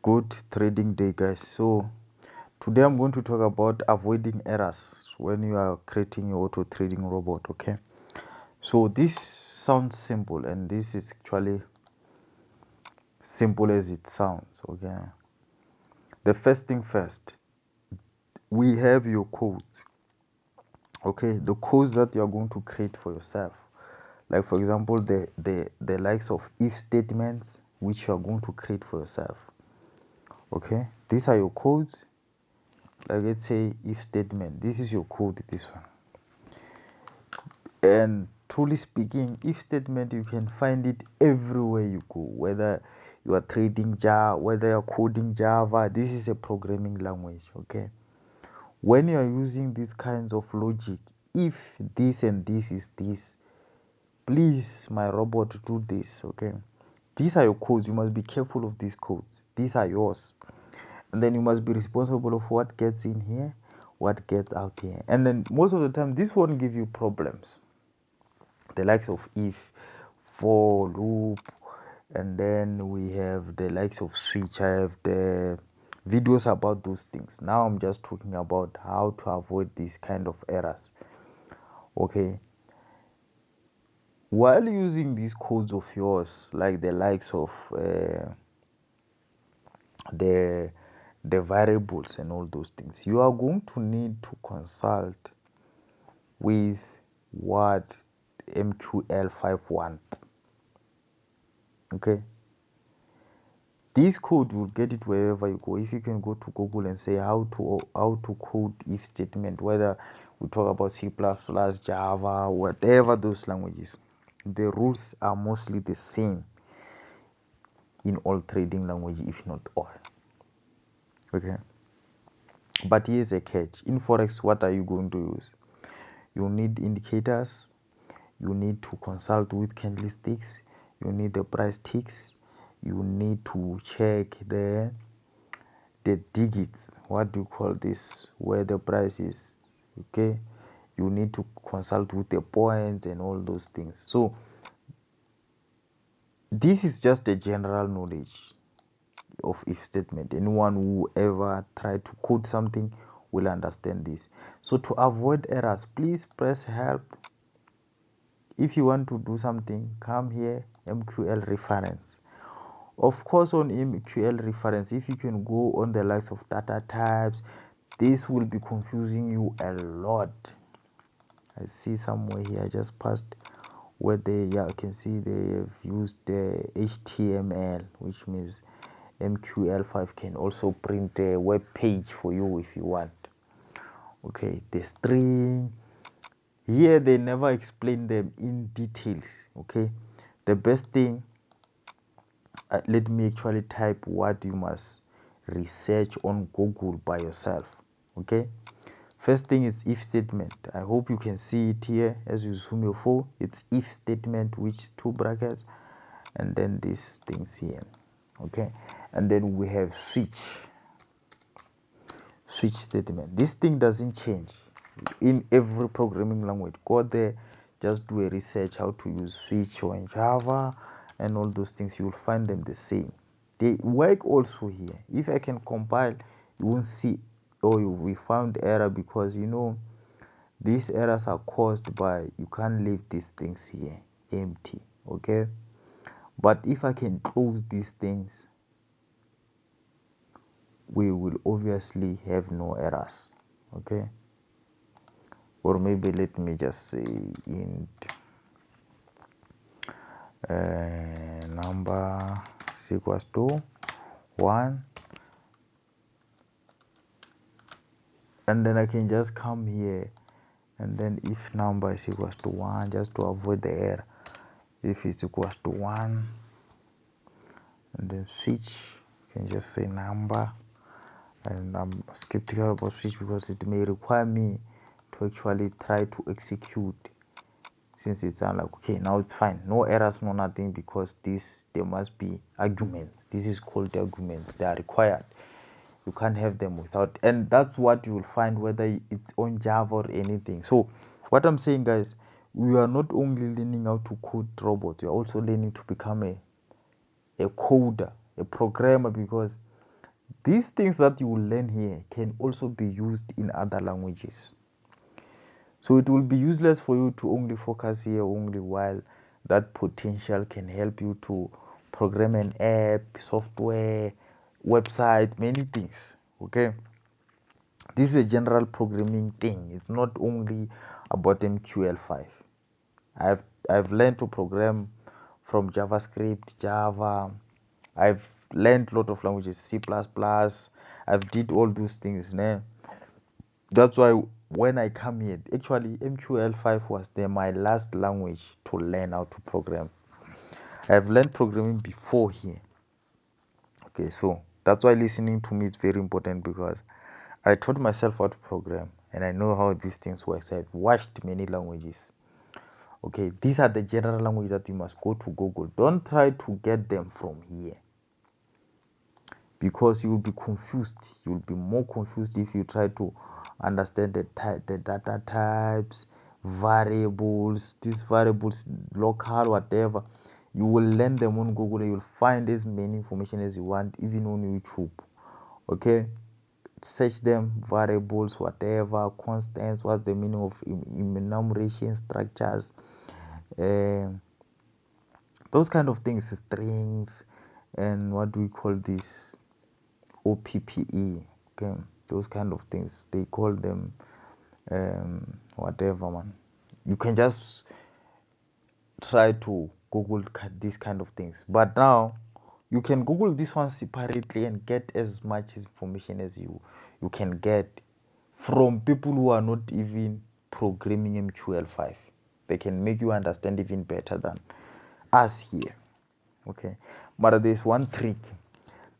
Good trading day, guys. So today I'm going to talk about avoiding errors when you are creating your auto trading robot. Okay, so this sounds simple, and this is actually simple as it sounds. Okay, the first thing first, we have your codes. Okay, the codes that you are going to create for yourself, like for example the likes of if statements which you are going to create for yourself. Okay, these are your codes. Like let's say if statement, this is your code, this one. And truly speaking, if statement, you can find it everywhere you go, whether you are trading Java, whether you're coding Java. This is a programming language. Okay, when you are using these kinds of logic, if this and this is this, please my robot do this. Okay, these are your codes. You must be careful of these codes. These are yours, and then you must be responsible of what gets in here, what gets out here. And then most of the time this won't give you problems, the likes of if, for, loop, and then we have the likes of switch. I have the videos about those things. Now I'm just talking about how to avoid these kind of errors. Okay, while using these codes of yours, like the likes of the variables and all those things, you are going to need to consult with what MQL5 wants. Okay, this code, will get it wherever you go. If you can go to Google and say how to code if statement, whether we talk about C++, Java, whatever those languages, the rules are mostly the same in all trading languages, if not all. Okay, but here's a catch. In Forex, what are you going to use? You need indicators, you need to consult with candlesticks, you need the price ticks, you need to check the digits, what do you call this, where the price is. Okay, you need to consult with the points and all those things. So this is just a general knowledge of if statement. Anyone who ever tried to code something will understand this. So to avoid errors, please press help. If you want to do something, come here, MQL reference. Of course, on MQL reference, if you can go on the likes of data types, this will be confusing you a lot. I see somewhere here, I just passed where they, yeah, you can see they have used the HTML, which means MQL5 can also print a web page for you if you want. Okay, the string, here they never explain them in details. Okay, the best thing, let me actually type what you must research on Google by yourself. Okay, first thing is if statement. I hope you can see it here as you zoom your phone. It's if statement, which two brackets, and then these things here. Okay, and then we have switch statement. This thing doesn't change in every programming language. Go there, just do a research how to use switch or in Java and all those things. You will find them the same. They work also here. If I can compile, you won't see, oh, we found error, because you know these errors are caused by, you can't leave these things here empty. Okay, but if I can close these things, we will obviously have no errors. Okay, or maybe let me just say int number is equals to 1, and then I can just come here and then if number is equals to 1, just to avoid the error, if it's equals to 1, and then switch, you can just say number. And I'm skeptical about switch because it may require me to actually try to execute, since it's like, okay, now it's fine, no errors, no nothing, because there must be arguments. This is called the arguments. They are required. You can't have them without, and that's what you will find whether it's on Java or anything. So what I'm saying, guys, we are not only learning how to code robots, we are also learning to become a coder, a programmer, because These things that you will learn here can also be used in other languages. So it will be useless for you to only focus here only, while that potential can help you to program an app, software, website, many things. Okay, this is a general programming thing. It's not only about MQL5. I've learned to program from JavaScript, Java. I've learned a lot of languages, C++. I've did all those things. Né? That's why when I come here, actually MQL5 was my last language to learn how to program. I've learned programming before here. Okay, so that's why listening to me is very important, because I taught myself how to program and I know how these things work. I've watched many languages. Okay, these are the general languages that you must go to Google. Don't try to get them from here, because you will be confused. You will be more confused if you try to understand the data types, variables, these variables, local, whatever. You will learn them on Google. You will find as many information as you want, even on YouTube. Okay, search them, variables, whatever, constants, what's the meaning of enumeration structures, those kind of things, strings, and what do we call this, OPPE. Okay, those kind of things, they call them whatever, man. You can just try to Google these kind of things, but now you can Google this one separately and get as much information as you can get from people who are not even programming MQL5. They can make you understand even better than us here. Okay, but there's one trick.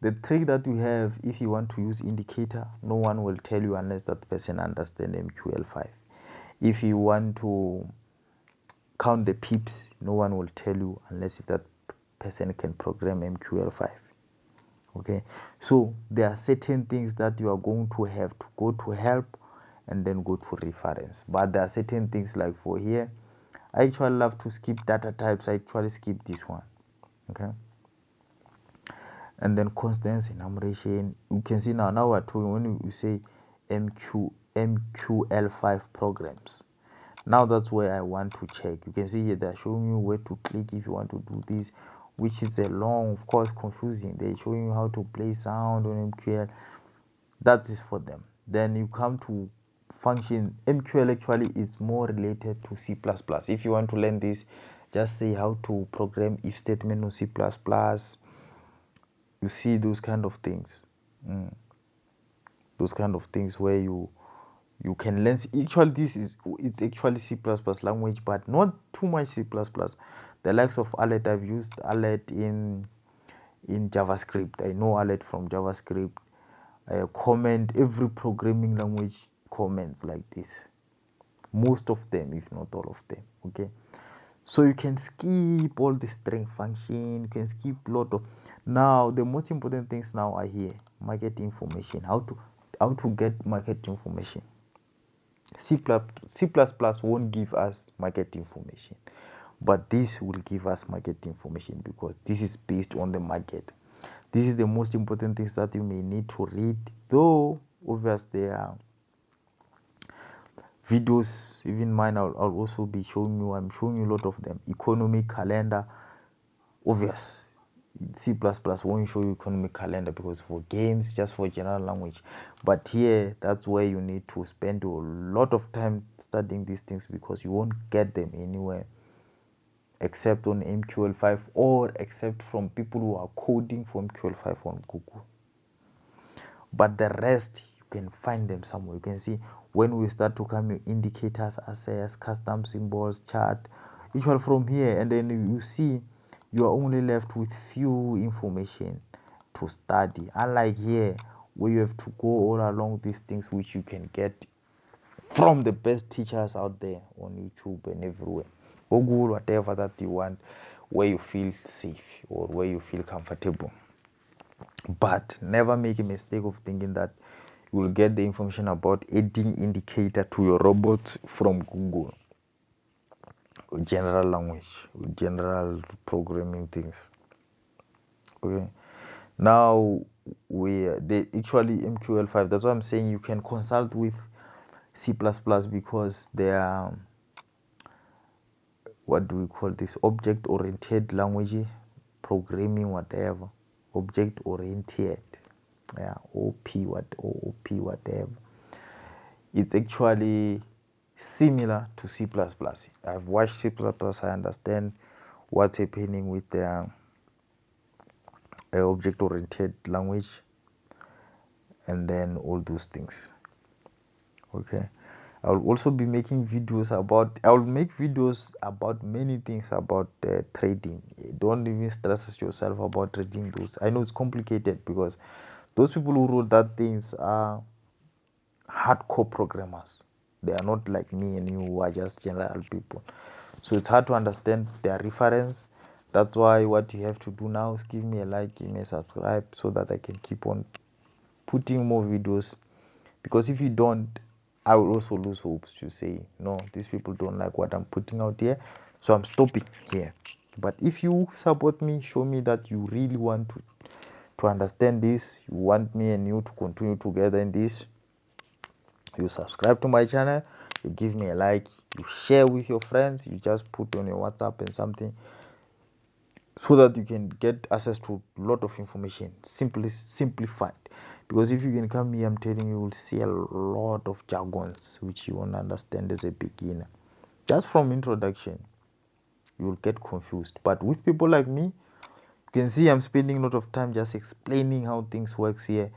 The trick that you have, if you want to use indicator, no one will tell you unless that person understands MQL5. If you want to count the pips, no one will tell you unless if that person can program MQL5. Okay, so there are certain things that you are going to have to go to help and then go to reference. But there are certain things, like for here, I actually love to skip data types. I actually skip this one. Okay, and then constants, enumeration. You can see now we're talking, when you say MQL5 programs. Now that's where I want to check. You can see here they're showing you where to click if you want to do this, which is a long, of course, confusing. They're showing you how to play sound on MQL. That is for them. Then you come to function. MQL actually is more related to C++. If you want to learn this, just say how to program if statement on C++. You see those kind of things. Those kind of things where you can learn. Actually, it's actually C++ language, but not too much C++. The likes of alert, I've used alert in JavaScript. I know alert from JavaScript. Comment, every programming language comments like this, most of them, if not all of them. Okay, so you can skip all the string function, you can skip a lot of. Now the most important things now are here: market information, how to get market information. C++ won't give us market information, but this will give us market information, because this is based on the market. This is the most important things that you may need to read, though obviously there are videos, even mine. I'll also be showing you. I'm showing you a lot of them. Economic calendar, obvious. C++ won't show you economic calendar, because for games, just for general language. But here, that's where you need to spend a lot of time studying these things, because you won't get them anywhere except on MQL5, or except from people who are coding for MQL5 on Google. But the rest, you can find them somewhere. You can see when we start to come indicators, assets, custom symbols, chart, usually from here. And then you see you are only left with few information to study, unlike here where you have to go all along these things, which you can get from the best teachers out there on YouTube and everywhere. Google, whatever that you want, where you feel safe or where you feel comfortable. But never make a mistake of thinking that you will get the information about adding indicator to your robot from Google. General language, general programming things. Okay. Now they actually MQL5. That's why I'm saying you can consult with C++ because they are, what do we call this, object oriented language programming, whatever, object oriented, yeah, OP whatever. It's actually similar to C++. I've watched C++. I understand what's happening with the object oriented language and then all those things. Okay, I'll also be making videos about, I'll make videos about many things about trading. Don't even stress yourself about trading those. I know it's complicated because those people who wrote that things are hardcore programmers. They are not like me and you who are just general people. So it's hard to understand their reference. That's why what you have to do now is give me a like, give me a subscribe so that I can keep on putting more videos. Because if you don't, I will also lose hopes to say, no, these people don't like what I'm putting out here, so I'm stopping here. But if you support me, show me that you really want to understand this, you want me and you to continue together in this, you subscribe to my channel, you give me a like, you share with your friends, you just put on your WhatsApp and something so that you can get access to a lot of information, simply simplified. Because if you can come here, I'm telling you, will see a lot of jargons which you won't understand as a beginner. Just from introduction, you will get confused. But with people like me, you can see I'm spending a lot of time just explaining how things works here,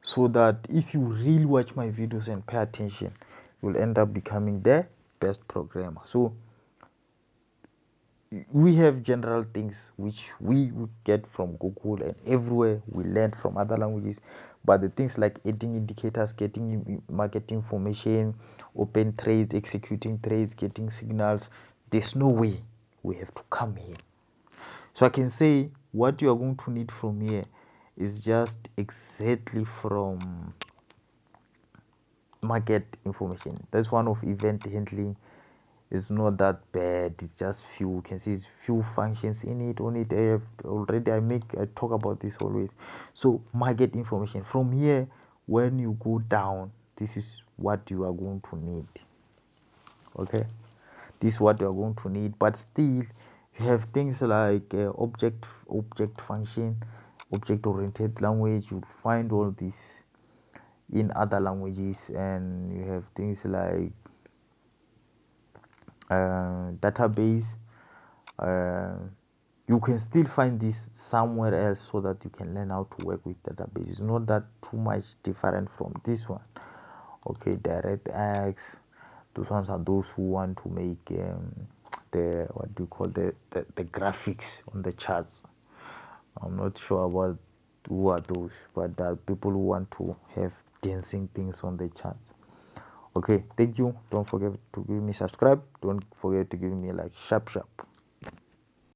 so that if you really watch my videos and pay attention, you'll end up becoming the best programmer. So we have general things which we get from Google and everywhere we learn from other languages, but the things like adding indicators, getting market information, open trades, executing trades, getting signals, there's no way. We have to come here. So I can say what you are going to need from here is just exactly from market information. That's one of event handling. It's not that bad. It's just few. You can see it's few functions in it. On it, already I talk about this always. So market information from here, when you go down, this is what you are going to need. Okay, this is what you are going to need. But still, you have things like object function, object oriented language. You'll find all this in other languages, and you have things like database. You can still find this somewhere else so that you can learn how to work with database. It's not that too much different from this one. Okay, direct X, those ones are those who want to make the, what do you call, the graphics on the charts. I'm not sure about who are those, but there are people who want to have dancing things on the charts. Okay, thank you. Don't forget to give me subscribe. Don't forget to give me a like. Sharp.